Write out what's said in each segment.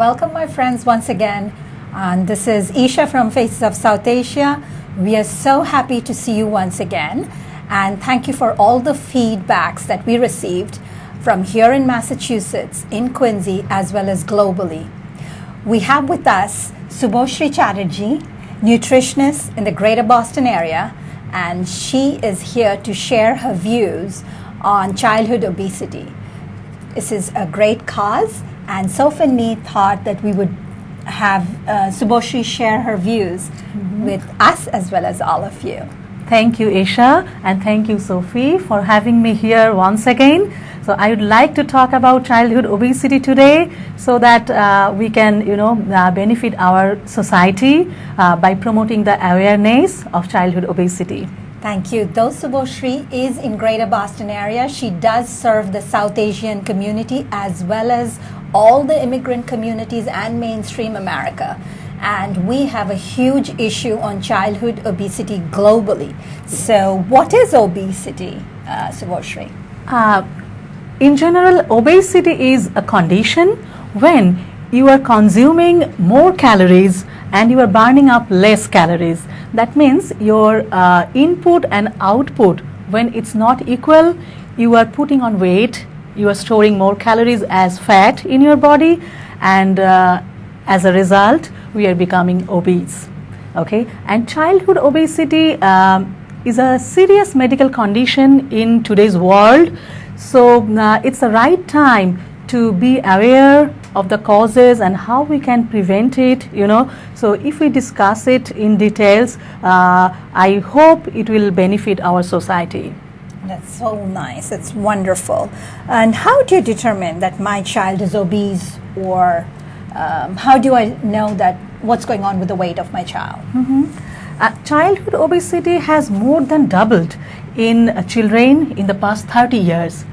Welcome, my friends, once again. And this is Esha from Faces of South Asia. We are so happy to see you once again. And thank you for all the feedbacks that we received from here in Massachusetts, in Quincy, as well as globally. We have with us Subhoshri Chatterjee, nutritionist in the greater Boston area, and she is here to share her views on childhood obesity. This is a great cause, and Soph and me thought that we would have Subhoshri share her views with us as well as all of you. Thank you, Esha, and thank you, Sophie, for having me here once again. So I would like to talk about childhood obesity today so that we can, benefit our society by promoting the awareness of childhood obesity. Thank you. Though Subhoshri is in greater Boston area, she does serve the South Asian community as well as all the immigrant communities and mainstream America. And we have a huge issue on childhood obesity globally. So what is obesity, Subhoshri? In general, obesity is a condition when you are consuming more calories and you are burning up less calories. That means your input and output, when it's not equal, you are putting on weight, you are storing more calories as fat in your body, and as a result, we are becoming obese. Okay, and childhood obesity is a serious medical condition in today's world. So it's the right time to be aware of the causes and how we can prevent it, So if we discuss it in details, I hope it will benefit our society. That's so nice. It's wonderful. And how do you determine that my child is obese, or how do I know that what's going on with the weight of my child? Childhood obesity has more than doubled in children in the past 30 years.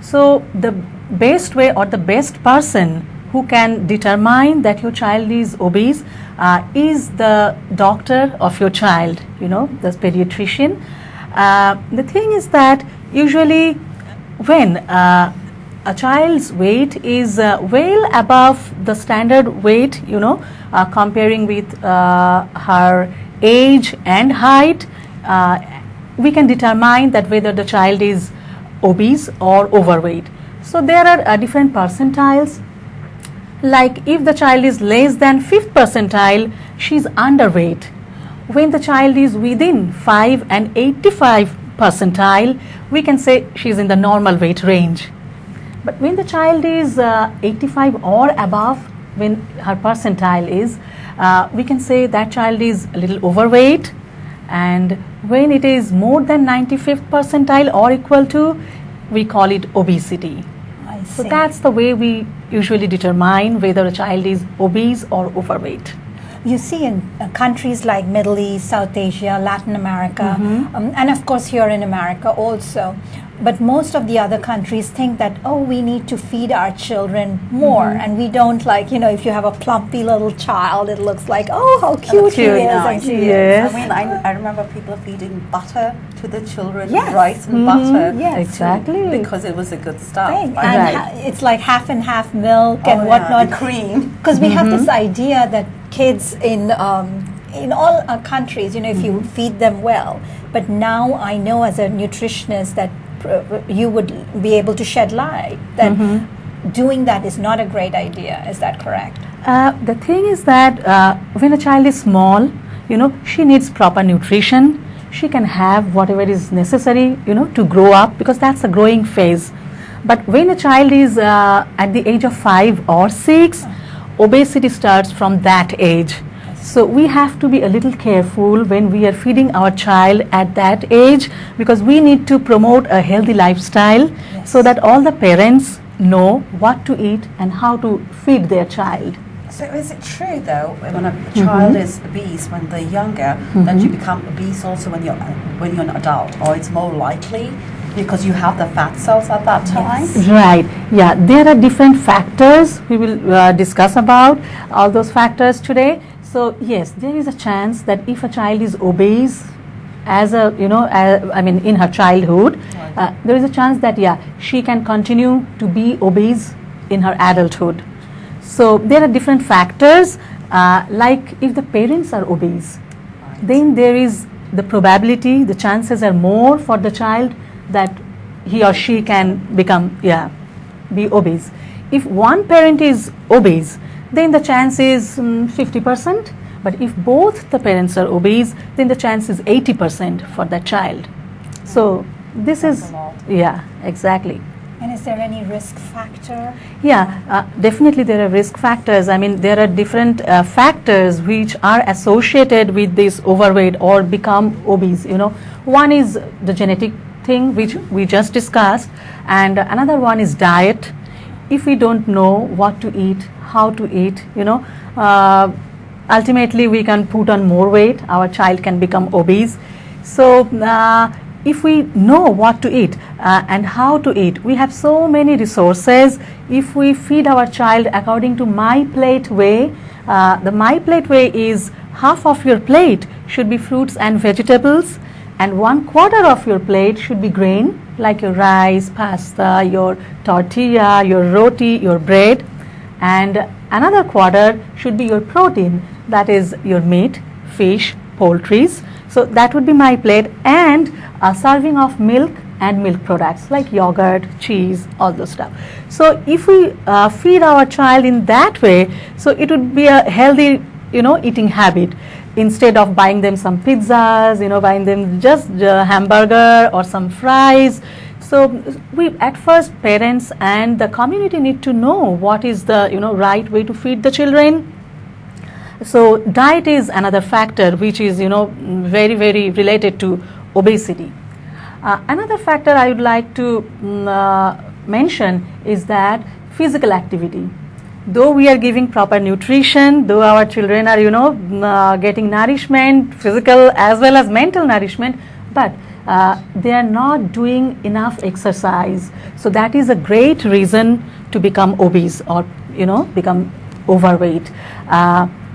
So the best way or the best person who can determine that your child is obese is the doctor of your child, the pediatrician. The thing is that usually when a child's weight is well above the standard weight, comparing with her age and height, we can determine that whether the child is obese or overweight. So there are different percentiles. Like if the child is less than 5th percentile, she's underweight. When the child is within 5 and 85 percentile, we can say she's in the normal weight range. But when the child is 85 or above, when her percentile is, we can say that child is a little overweight. And when it is more than 95th percentile or equal to, we call it obesity. So that's the way we usually determine whether a child is obese or overweight. You see in countries like Middle East, South Asia, Latin America, and of course here in America also. But most of the other countries think that, we need to feed our children more. And we don't if you have a plumpy little child, it looks like, how cute he is. Nice. Yes. I mean, I remember people feeding butter to the children, Yes. rice and butter. Yes. Exactly. Because it was a good stuff. And Right. it's like half and half milk and whatnot. And cream. Because we have this idea that kids in all our countries, if you feed them well. But now I know as a nutritionist that you would be able to shed light that doing that is not a great idea. Is that correct? The thing is that when a child is small, she needs proper nutrition. She can have whatever is necessary, to grow up, because that's a growing phase. But when a child is at the age of 5 or 6, obesity starts from that age. So we have to be a little careful when we are feeding our child at that age, because we need to promote a healthy lifestyle so that all the parents know what to eat and how to feed their child. So is it true though, when a child is obese when they're younger, that you become obese also when you're an adult, or it's more likely because you have the fat cells at that time? Yes. Right. Yeah, there are different factors. We will discuss about all those factors today. So yes, there is a chance that if a child is obese in her childhood, there is a chance that she can continue to be obese in her adulthood. So there are different factors, like if the parents are obese, then there is the probability, the chances are more for the child that he or she can become, be obese. If one parent is obese, then the chance is 50%, but if both the parents are obese, then the chance is 80% for that child. So this That's is, a lot. exactly. And is there any risk factor? Definitely there are risk factors. I mean, there are different factors which are associated with this overweight or become obese. One is the genetic thing which we just discussed, and another one is diet. If we don't know what to eat, how to eat, ultimately we can put on more weight, our child can become obese. So if we know what to eat and how to eat, we have so many resources. If we feed our child according to my plate way, the my plate way is half of your plate should be fruits and vegetables, and 1/4 of your plate should be grain, like your rice, pasta, your tortilla, your roti, your bread, and another quarter should be your protein, that is your meat, fish, poultries. So that would be my plate, and a serving of milk and milk products like yogurt, cheese, all those stuff. So if we feed our child in that way, so it would be a healthy, eating habit. Instead of buying them some pizzas, buying them just hamburger or some fries. So we, at first, parents and the community need to know what is the right way to feed the children. So diet is another factor which is very, very related to obesity. Another factor I would like to mention is that physical activity. Though we are giving proper nutrition, though our children are getting nourishment, physical as well as mental nourishment, but they are not doing enough exercise. So that is a great reason to become obese or become overweight.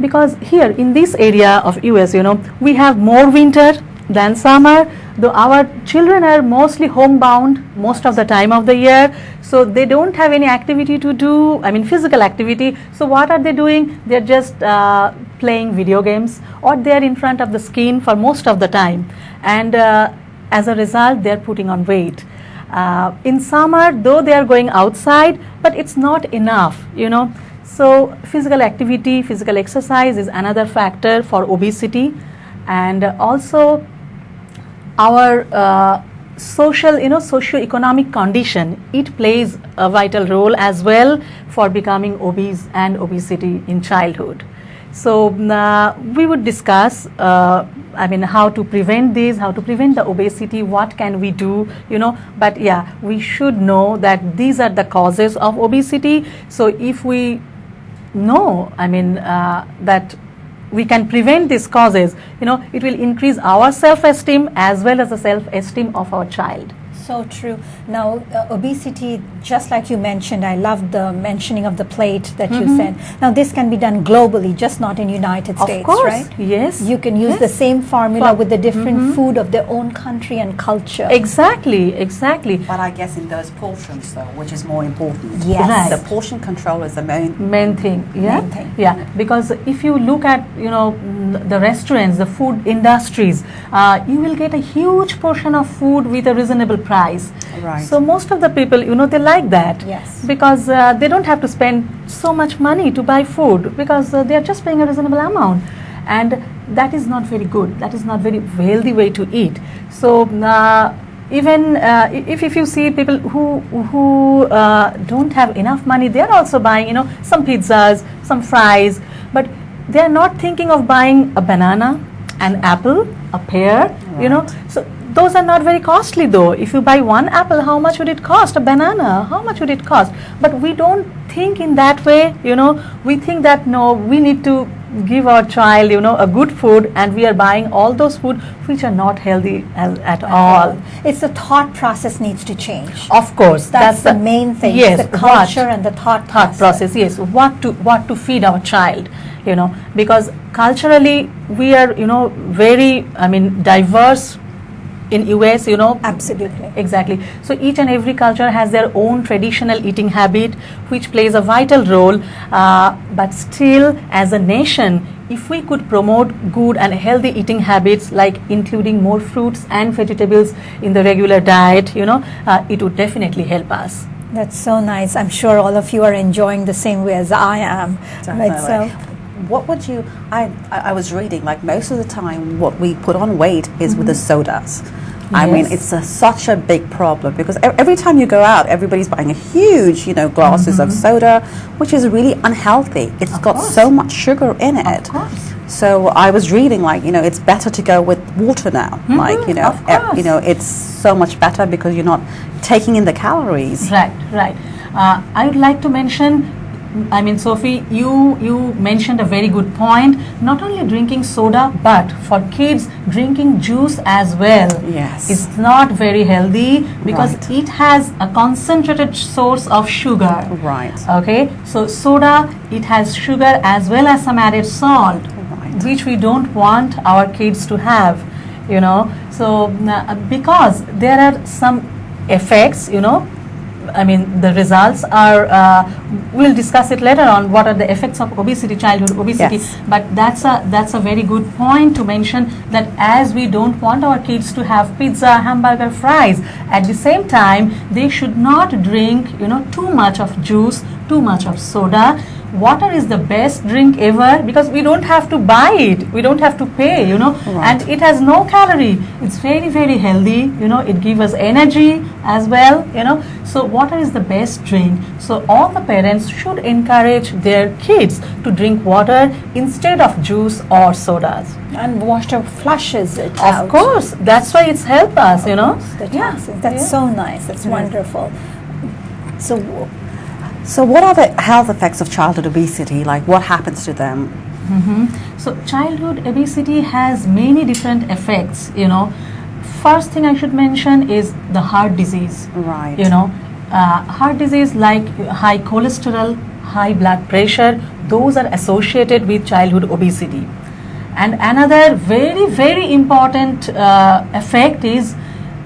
Because here in this area of US, we have more winter than summer, though our children are mostly homebound most of the time of the year, so they don't have any activity to do, physical activity. So what are they doing? They're just playing video games, or they're in front of the screen for most of the time, and as a result they're putting on weight. In summer, though they are going outside, but it's not enough, So physical activity, physical exercise is another factor for obesity, and also our socio-economic condition, it plays a vital role as well for becoming obese and obesity in childhood. So we would discuss how to prevent this, how to prevent the obesity, what can we do, but we should know that these are the causes of obesity. So if we know that we can prevent these causes, it will increase our self-esteem as well as the self-esteem of our child. So true. Now, obesity, just like you mentioned, I love the mentioning of the plate that you said. Now, this can be done globally, just not in United States, of course, right? Yes. You can use the same formula with the different food of their own country and culture. Exactly. But I guess in those portions, though, which is more important. Yes. Right. The portion control is the main thing. Yeah. Main thing. Yeah. Because if you look at the restaurants, the food industries, you will get a huge portion of food with a reasonable price. Right. So most of the people, they like that. Yes. Because they don't have to spend so much money to buy food, because they are just paying a reasonable amount, and that is not very good. That is not very healthy way to eat. So even if you see people who don't have enough money, they are also buying some pizzas, some fries, but they are not thinking of buying a banana, an apple, a pear. Right. So those are not very costly, though. If you buy one apple, how much would it cost? A banana, how much would it cost? But we don't think in that way. We think that no, we need to give our child a good food, and we are buying all those food which are not healthy at all. It's the thought process needs to change. Of course, That's the main thing. Yes, the culture and the thought process. Yes, what to feed our child, because culturally we are very diverse in US, Absolutely. Exactly. So each and every culture has their own traditional eating habit, which plays a vital role. But still, as a nation, if we could promote good and healthy eating habits, like including more fruits and vegetables in the regular diet, it would definitely help us. That's so nice. I'm sure all of you are enjoying the same way as I am. Definitely. Right, so What would you? I was reading, like, most of the time what we put on weight is with the sodas. I mean, Yes. it's such a big problem because every time you go out, everybody's buying a huge, glasses of soda, which is really unhealthy. It's got course. so much sugar in it. of course. So I was reading, like, it's better to go with water now. Like, of course. it's so much better because you're not taking in the calories. Right. I would like to mention, Sophie, you mentioned a very good point. Not only drinking soda, but for kids, drinking juice as well. Yes. It's not very healthy because Right. it has a concentrated source of sugar. Right. Okay, so soda, it has sugar as well as some added salt, Right. which we don't want our kids to have, So because there are some effects, the results are, we'll discuss it later on, what are the effects of obesity, childhood obesity. Yes. But that's a very good point to mention, that as we don't want our kids to have pizza, hamburger, fries, at the same time, they should not drink, too much of juice, too much of soda. Water is the best drink ever because we don't have to buy it, we don't have to pay, and it has no calorie. It's very, very healthy, it gives us energy as well, So water is the best drink. So all the parents should encourage their kids to drink water instead of juice or sodas. And water flushes it out. Of course, that's why it's helped us, The toxins. That's so nice. That's wonderful. So what are the health effects of childhood obesity? Like, what happens to them? So childhood obesity has many different effects, First thing I should mention is the heart disease. Right. Heart disease like high cholesterol, high blood pressure, those are associated with childhood obesity. And another very, very important effect is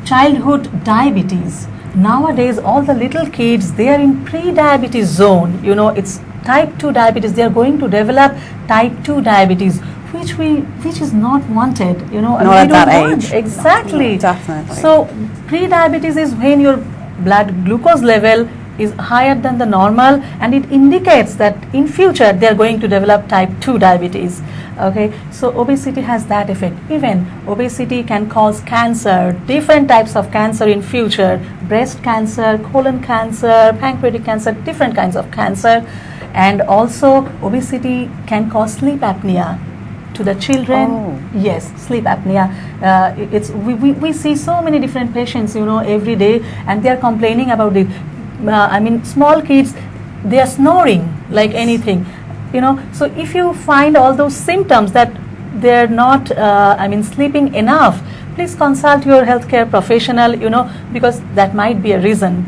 childhood diabetes. Nowadays, all the little kids, they are in pre-diabetes zone. It's type 2 diabetes. They are going to develop type 2 diabetes, which is not wanted. Not at that age. Exactly. No, definitely. So pre-diabetes is when your blood glucose level is higher than the normal, and it indicates that in future they are going to develop type 2 diabetes. Okay, so obesity has that effect. Even obesity can cause cancer, different types of cancer in future, breast cancer, colon cancer, pancreatic cancer, different kinds of cancer. And also obesity can cause sleep apnea to the children. Oh. Yes, sleep apnea. We see so many different patients, every day, and they are complaining about it. Small kids, they are snoring like anything, So if you find all those symptoms that they're not, sleeping enough, please consult your healthcare professional, because that might be a reason,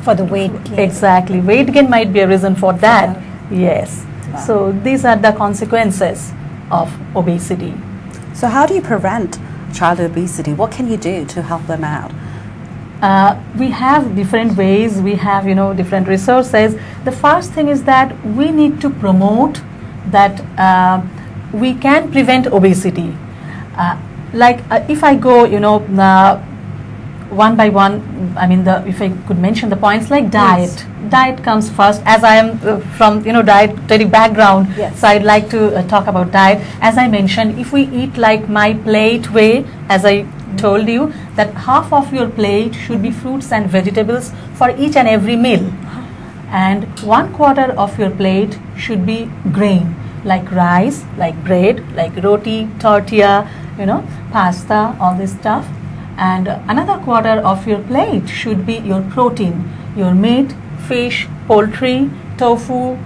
For the weight gain. Exactly, weight gain might be a reason for that. Yes. Wow. So these are the consequences of obesity. So how do you prevent childhood obesity? What can you do to help them out? We have different ways, we have different resources. The first thing is that we need to promote that we can prevent obesity. If I go one by one, if I could mention the points, like diet. Yes. Diet comes first, as I am from dietetic background. Yes. So I'd like to talk about diet. As I mentioned, if we eat like my plate way, as I told you, that half of your plate should be fruits and vegetables for each and every meal, and 1/4 of your plate should be grain, like rice, like bread, like roti, tortilla, pasta, all this stuff. And another 1/4 of your plate should be your protein, your meat, fish, poultry, tofu,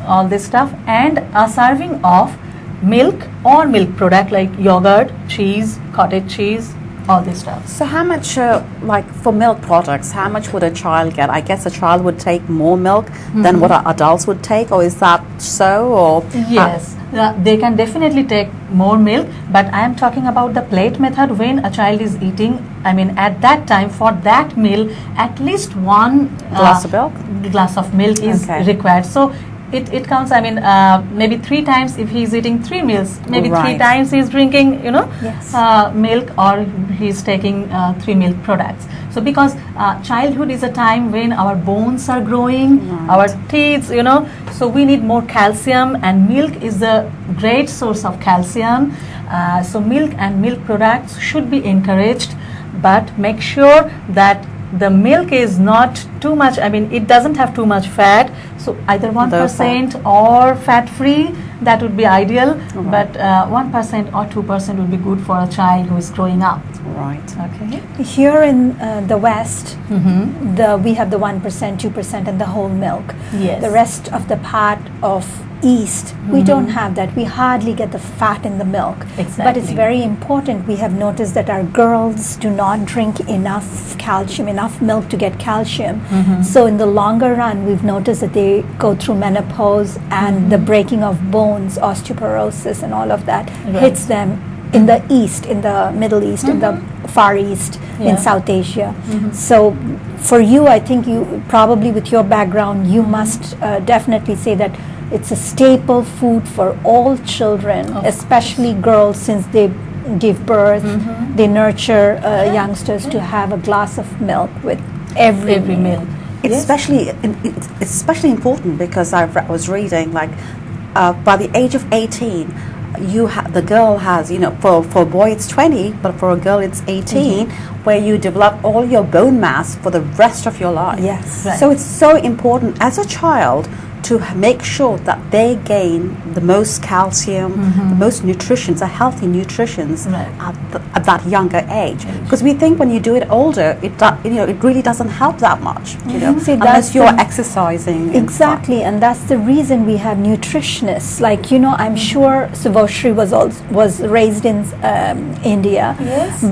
all this stuff, and a serving of milk or milk product like yogurt, cheese, cottage cheese, all this stuff. So how much, like for milk products, how much would a child get? I guess a child would take more milk than what adults would take, or is that so? Or Yes, they can definitely take more milk, but I am talking about the plate method. When a child is eating, I mean at that time, for that meal, at least one glass of milk is required. So it counts, I mean, maybe 3 times if he's eating 3 meals, maybe 3 times he's drinking, milk, or he's taking 3 milk products. So because childhood is a time when our bones are growing, our teeth, so we need more calcium, and milk is a great source of calcium. So milk and milk products should be encouraged, but make sure that the milk is not too much, I mean it doesn't have too much fat, so either 1% or fat free, that would be ideal, but 1% or 2% would be good for a child who is growing up. Right. Okay. Here in the West, we have the 1%, 2% and the whole milk. Yes. The rest of the part of East, we don't have that. We hardly get the fat in the milk. Exactly. But it's very important. We have noticed that our girls do not drink enough calcium, enough milk to get calcium. So in the longer run, we've noticed that they go through menopause, and the breaking of bones, osteoporosis and all of that hits them in the East, in the Middle East, in the Far East, in South Asia. So for you, I think you probably, with your background, you must definitely say that it's a staple food for all children, especially girls, since they give birth, they nurture youngsters to have a glass of milk with every meal. It's especially important because I was reading, like by the age of 18, the girl has, for a boy it's 20, but for a girl it's 18, where you develop all your bone mass for the rest of your life. Yes. So it's so important as a child to make sure that they gain the most calcium, the most nutritions, a healthy nutritions at that younger age. Because we think when you do it older, it really doesn't help that much, See, unless you're exercising. Exactly, and that's the reason we have nutritionists. Like, I'm sure Subhoshri was raised in India,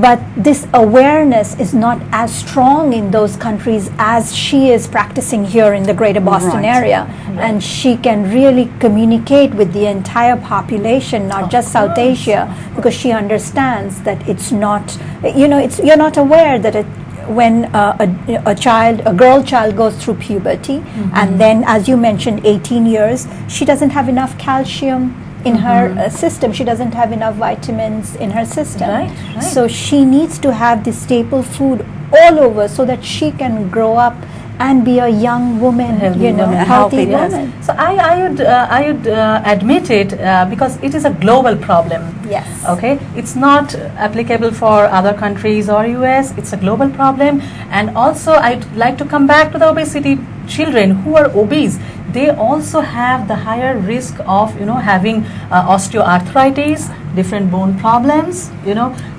but this awareness is not as strong in those countries as she is practicing here in the greater Boston area. And she can really communicate with the entire population, not just South Asia, because she understands that it's not, you're not aware that when a girl child goes through puberty, and then, as you mentioned, 18 years, she doesn't have enough calcium in her system. She doesn't have enough vitamins in her system. So she needs to have this staple food all over so that she can grow up and be a young woman, healthy woman. So I would admit it because it is a global problem. Yes. Okay. It's not applicable for other countries or US. It's a global problem. And also, I'd like to come back to the obesity. Children who are obese, they also have the higher risk of having osteoarthritis, different bone problems.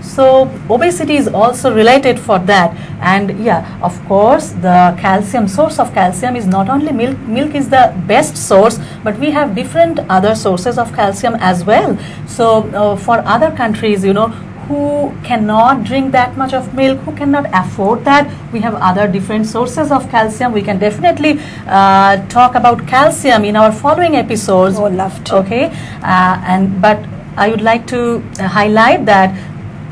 So obesity is also related for that. And of course, the calcium source of calcium is not only milk. Milk is the best source, but we have different other sources of calcium as well. So for other countries, who cannot drink that much of milk, who cannot afford that, we have other different sources of calcium. We can definitely talk about calcium in our following episodes. Oh, love to. Okay, but I would like to highlight that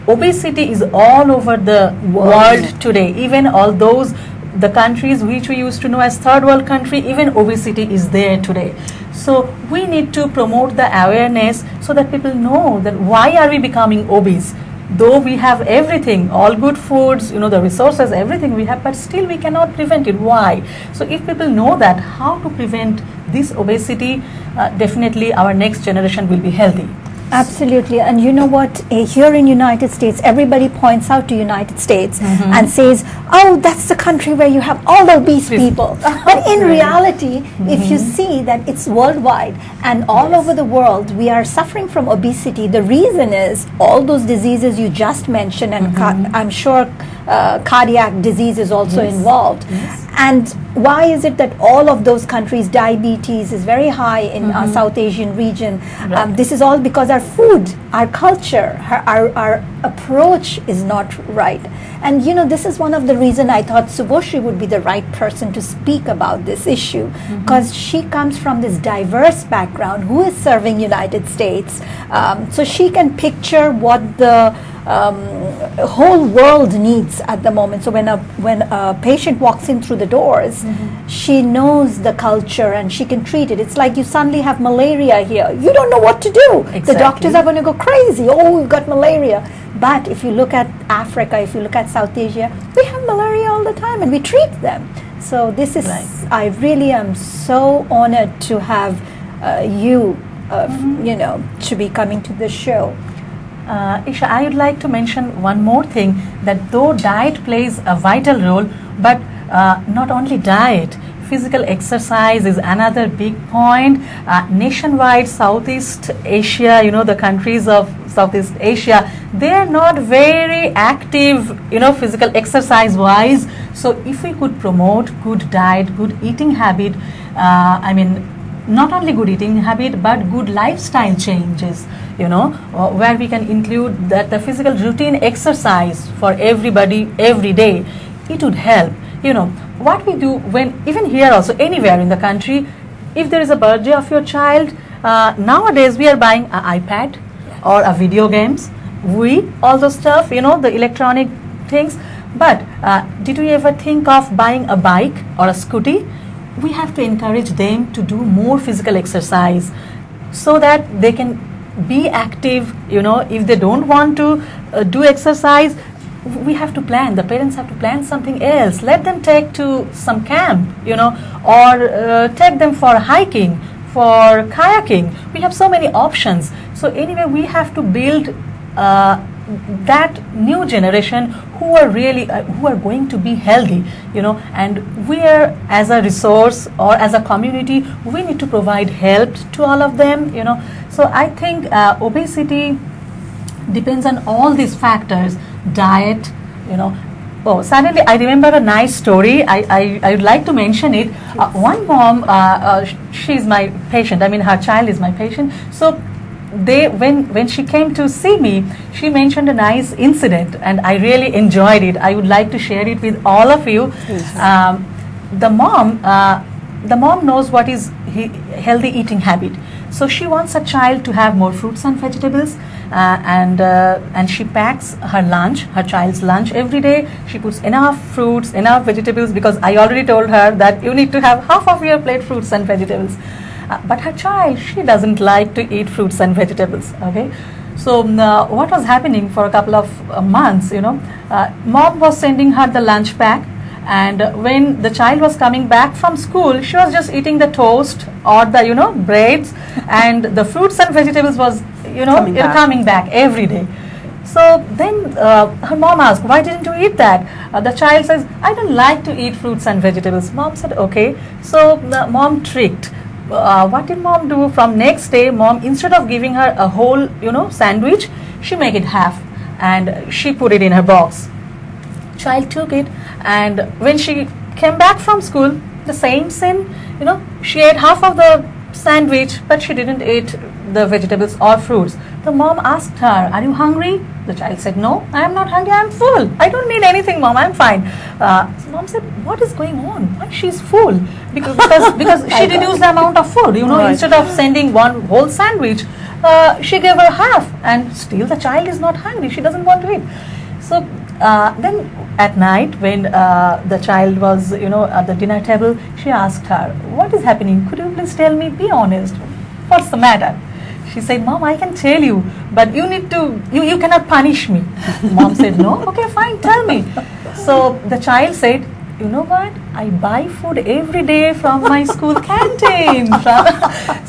obesity is all over the world today. Even all those the countries which we used to know as third world country, even obesity is there today. So we need to promote the awareness so that people know that why are we becoming obese. Though we have everything, all good foods, the resources, everything we have, but still we cannot prevent it. Why? So if people know that how to prevent this obesity, definitely our next generation will be healthy. Absolutely. And you know what, here in United States, everybody points out to United States and says, oh, that's the country where you have all the obese people. But in reality, if you see that it's worldwide and all over the world, we are suffering from obesity. The reason is all those diseases you just mentioned, and I'm sure cardiac disease is also involved. And why is it that all of those countries, diabetes is very high in our South Asian region? Right. This is all because our food, our culture, our approach is not right. And this is one of the reasons I thought Subhoshri would be the right person to speak about this issue, because she comes from this diverse background who is serving United States. So she can picture what the whole world needs at the moment. So when a patient walks in through the doors, she knows the culture and she can treat it. It's like you suddenly have malaria here. You don't know what to do. Exactly. The doctors are going to go crazy. Oh, we've got malaria. But if you look at Africa, if you look at South Asia, we have malaria all the time and we treat them. So this is, I really am so honored to have you, to be coming to the show. Esha, I would like to mention one more thing, that though diet plays a vital role, but not only diet, physical exercise is another big point. Nationwide, Southeast Asia, the countries of Southeast Asia, they are not very active, physical exercise wise. So if we could promote good diet, good eating habit, not only good eating habit, but good lifestyle changes, where we can include that the physical routine exercise for everybody every day, it would help. What we do when, even here also, anywhere in the country, if there is a birthday of your child, nowadays we are buying an iPad or a video games, all those stuff, the electronic things. But did we ever think of buying a bike or a scooty? We have to encourage them to do more physical exercise so that they can be active. If they don't want to do exercise, we have to plan. The parents have to plan something else. Let them take to some camp, or take them for hiking, for kayaking. We have so many options. So anyway, we have to build that new generation who are really who are going to be healthy, and we are, as a resource or as a community, we need to provide help to all of them. So I think obesity depends on all these factors. Diet, suddenly I remember a nice story. I would like to mention it. One mom, she's my patient. Her child is my patient. So when she came to see me, she mentioned a nice incident, and I really enjoyed it. I would like to share it with all of you. The mom knows what is healthy eating habit. So she wants a child to have more fruits and vegetables, and she packs her child's lunch every day. She puts enough fruits, enough vegetables, because I already told her that you need to have half of your plate fruits and vegetables. But her child, she doesn't like to eat fruits and vegetables. Okay, so what was happening for a couple of months? Mom was sending her the lunch pack, and when the child was coming back from school, she was just eating the toast or the breads, and the fruits and vegetables was coming back every day. So then her mom asked, why didn't you eat that? The child says, I don't like to eat fruits and vegetables. Mom said, okay. So the mom tricked. What did mom do? From next day, mom, instead of giving her a whole sandwich, she made it half and she put it in her box. Child took it, and when she came back from school, the same sin, she ate half of the sandwich, but she didn't eat the vegetables or fruits. The mom asked her, are you hungry? The child said, no, I am not hungry, I am full. I don't need anything, mom, I am fine. So mom said, what is going on? Why she's full? Because she reduced the amount of food, Right. Instead of sending one whole sandwich, she gave her half, and still the child is not hungry, she doesn't want to eat. So then at night, when the child was at the dinner table, she asked her, what is happening? Could you please tell me, be honest, what's the matter? She said, Mom, I can tell you, but you need to, you cannot punish me. Mom said, no, okay, fine, tell me. So the child said, you know what, I buy food every day from my school canteen.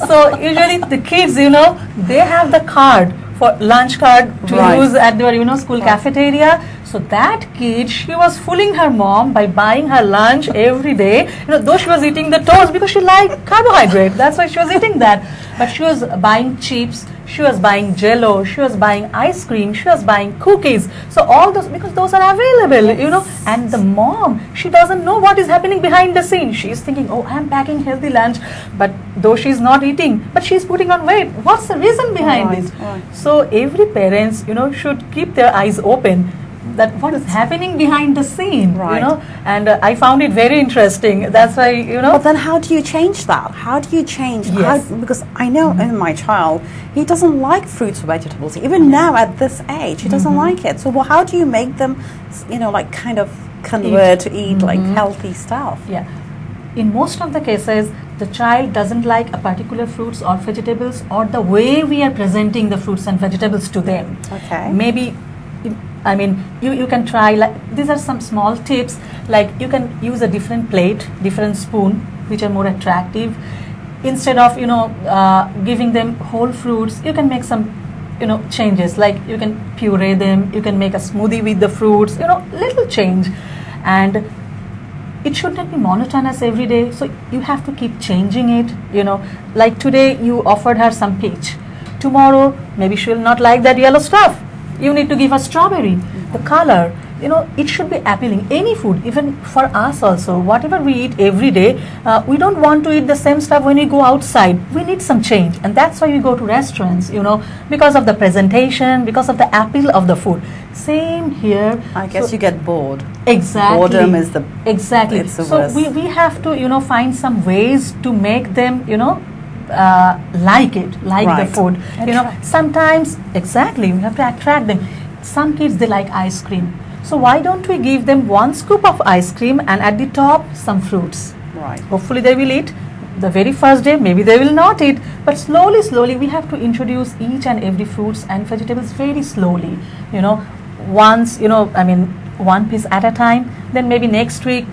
So usually the kids, they have the card, for lunch card to Right. use at their school cafeteria. So that kid, she was fooling her mom by buying her lunch every day. Though she was eating the toast because she liked carbohydrate, that's why she was eating that. But she was buying chips, She was buying jello, she was buying ice cream, she was buying cookies. So all those, because those are available, you know. And the mom, she doesn't know what is happening behind the scene. She is thinking, oh, I'm packing healthy lunch, but though she's not eating, but she's putting on weight. What's the reason behind this? So every parents, you know, should keep their eyes open that what is happening behind the scene, you know. And I found it very interesting. That's why, you know. But then how do you change that? How do you change? Because I know in my child, he doesn't like fruits or vegetables. Even now at this age, he doesn't like it. So how do you make them, you know, like kind of convert to eat like healthy stuff? Yeah. In most of the cases, the child doesn't like a particular fruits or vegetables, or the way we are presenting the fruits and vegetables to them. Okay. Maybe, I mean, you can try, like, these are some small tips, like you can use a different plate, different spoon, which are more attractive. Instead of, you know, giving them whole fruits, you can make some, you know, changes, like you can puree them, you can make a smoothie with the fruits, you know, little change. And it should not be monotonous every day, so you have to keep changing it, you know. Like today you offered her some peach, tomorrow maybe she will not like that yellow stuff, you need to give her strawberry. The color, you know, it should be appealing. Any food, even for us also, whatever we eat every day, we don't want to eat the same stuff when we go outside. We need some change, and that's why we go to restaurants, you know, because of the presentation, because of the appeal of the food. Same here. I guess you get bored. Exactly. Boredom is the it's the worst. So we have to, you know, find some ways to make them, you know, like it, like the food. You know, sometimes we have to attract them. Some kids, they like ice cream. So why don't we give them one scoop of ice cream and at the top some fruits? Right. Hopefully they will eat. The very first day, maybe they will not eat. But slowly, we have to introduce each and every fruits and vegetables very slowly. You know, once, you know, I mean, one piece at a time. Then maybe next week,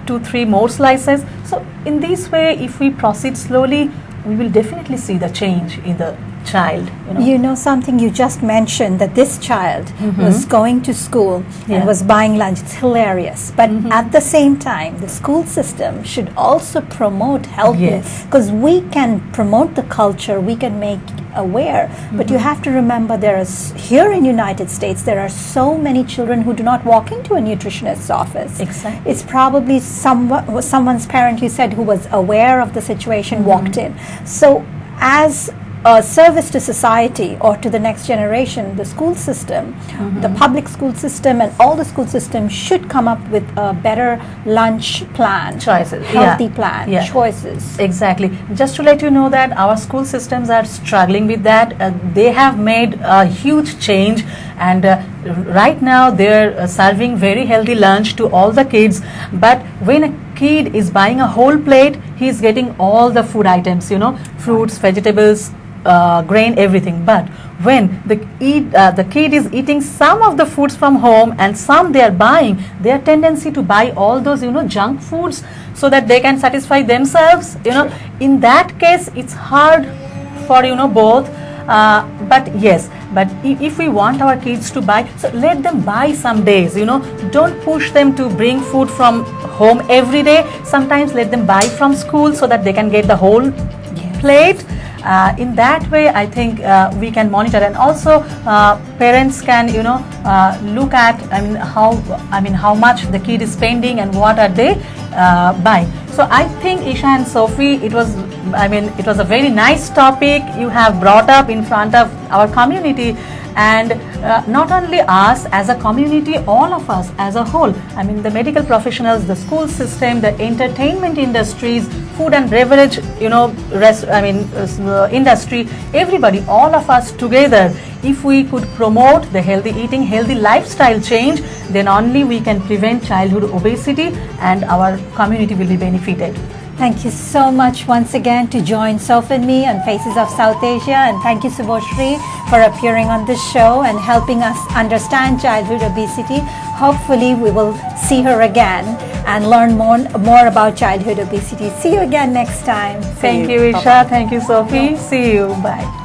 2-3 more slices. So in this way, if we proceed slowly, we will definitely see the change in the child. You know something, you just mentioned that this child was going to school and was buying lunch. It's hilarious. But at the same time, the school system should also promote healthy, because we can promote the culture, we can make aware. But you have to remember, here in United States, there are so many children who do not walk into a nutritionist's office. Exactly. It's probably someone's parent, you said, who was aware of the situation, walked in. So as a service to society or to the next generation, the school system, the public school system and all the school systems should come up with a better lunch plan. Choices. Healthy plan. Choices. Exactly. Just to let you know that our school systems are struggling with that. They have made a huge change, and right now they're serving very healthy lunch to all the kids. But when a kid is buying a whole plate, he's getting all the food items, you know, fruits, vegetables, grain, everything. But when the kid is eating some of the foods from home and some they are buying, their tendency to buy all those, you know, junk foods so that they can satisfy themselves, you know. In that case, it's hard for, you know, both. But if we want our kids to buy, so let them buy some days, you know. Don't push them to bring food from home every day. Sometimes let them buy from school so that they can get the whole plate. In that way, I think we can monitor, and also parents can, you know, look at how much the kid is spending and what are they buying. So I think, Esha and Sophie, it was a very nice topic you have brought up in front of our community. And not only us as a community, all of us as a whole. I mean, the medical professionals, the school system, the entertainment industries, food and beverage, you know, industry, everybody, all of us together, if we could promote the healthy eating, healthy lifestyle change, then only we can prevent childhood obesity and our community will be benefited. Thank you so much once again to join Soph and me on Faces of South Asia, and thank you, Subhoshri, for appearing on this show and helping us understand childhood obesity. Hopefully we will see her again and learn more about childhood obesity. See you again next time. Thank you, Esha. Thank you, Sophie. See you. Bye.